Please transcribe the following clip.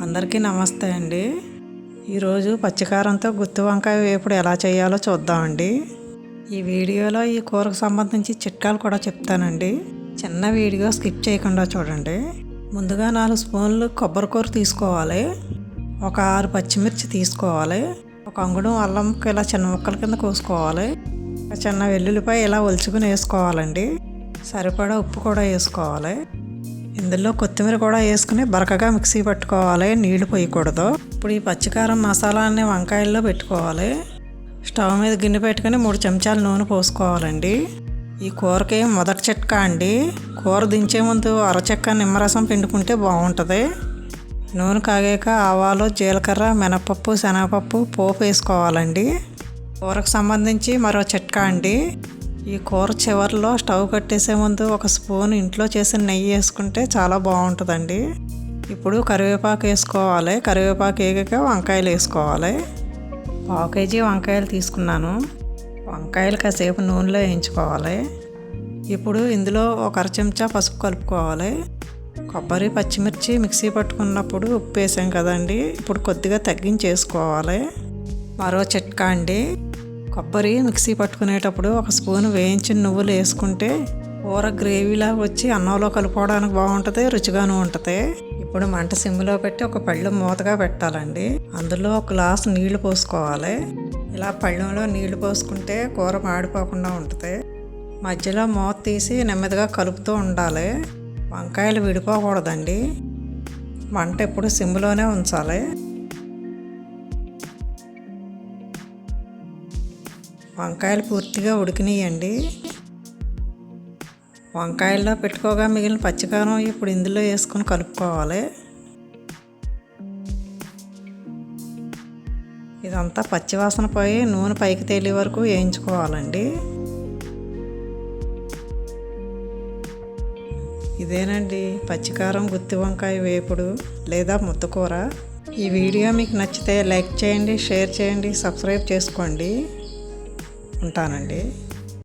అందరికీ నమస్తే అండి. ఈరోజు పచ్చికారంతో గుత్తి వంకాయ వేపుడు ఎలా చేయాలో చూద్దామండి. ఈ వీడియోలో ఈ కూరకు సంబంధించి చిట్కాలు కూడా చెప్తానండి. చిన్న వీడియో స్కిప్ చేయకుండా చూడండి. ముందుగా 4 స్పూన్లు కొబ్బరి కూర తీసుకోవాలి. ఒక 6 పచ్చిమిర్చి తీసుకోవాలి. ఒక అంగుళం అల్లం ముక్క ఇలా చిన్న ముక్కల కింద కోసుకోవాలి. ఒక చిన్న వెల్లుల్లిపాయ ఇలా ఒలుచుకుని వేసుకోవాలండి. సరిపడా ఉప్పు కూడా వేసుకోవాలి. ఇందులో కొత్తిమీర కూడా వేసుకుని బరకగా మిక్సీ పట్టుకోవాలి, నీళ్లు పోయకూడదు. ఇప్పుడు ఈ పచ్చికారం మసాలాన్ని వంకాయల్లో పెట్టుకోవాలి. స్టవ్ మీద గిన్నె పెట్టుకుని 3 చెంచాలు నూనె పోసుకోవాలండి. ఈ కూరకి మొదటి చిట్కా అండి, కూర దించే ముందు అరచెక్క నిమ్మరసం పిండుకుంటే బాగుంటుంది. నూనె కాగాక ఆవాలు, జీలకర్ర, మినపప్పు, శనగపప్పు పోపు వేసుకోవాలండి. కూరకు సంబంధించి మరో చిట్కా అండి, ఈ కూర చివరిలో స్టవ్ కట్టేసే ముందు 1 స్పూన్ ఇంట్లో చేసిన నెయ్యి వేసుకుంటే చాలా బాగుంటుందండి. ఇప్పుడు కరివేపాకు వేసుకోవాలి. కరివేపాకు వేగాక వంకాయలు వేసుకోవాలి. 1/2 కేజీ వంకాయలు తీసుకున్నాను. వంకాయలు కాసేపు నూనెలో వేయించుకోవాలి. ఇప్పుడు ఇందులో 1 అర చెంచా పసుపు కలుపుకోవాలి. కొబ్బరి, పచ్చిమిర్చి మిక్సీ పట్టుకున్నప్పుడు ఉప్పు వేసాం కదండి, ఇప్పుడు కొద్దిగా తగ్గించేసుకోవాలి. మరో చిట్కా అండి, కొబ్బరి మిక్సీ పట్టుకునేటప్పుడు 1 స్పూన్ వేయించిన నువ్వులు వేసుకుంటే కూర గ్రేవీలా వచ్చి అన్నంలో కలుపుకోవడానికి బాగుంటుంది, రుచిగాను ఉంటుంది. ఇప్పుడు మంట సిమ్లో పెట్టి ఒక పళ్ళెం మూతగా పెట్టాలండి. అందులో 1 గ్లాసు నీళ్లు పోసుకోవాలి. ఇలా పళ్ళెంలో నీళ్లు పోసుకుంటే కూర మాడిపోకుండా ఉంటుంది. మధ్యలో మూత తీసి నెమ్మదిగా కలుపుతూ ఉండాలి. వంకాయలు విడిపోకూడదండి. మంట ఎప్పుడు సిమ్లోనే ఉంచాలి. వంకాయలు పూర్తిగా ఉడికినాయండి. వంకాయల్లో పెట్టుకోగా మిగిలిన పచ్చికారం ఇప్పుడు ఇందులో వేసుకొని కలుపుకోవాలి. ఇదంతా పచ్చివాసన పోయి నూనె పైకి తేలే వరకు వేయించుకోవాలండి. ఇదేనండి పచ్చికారం గుత్తి వంకాయ వేపుడు లేదా ముద్దకూర. ఈ వీడియో మీకు నచ్చితే లైక్ చేయండి, షేర్ చేయండి, సబ్స్క్రైబ్ చేసుకోండి. ఉంటానండి.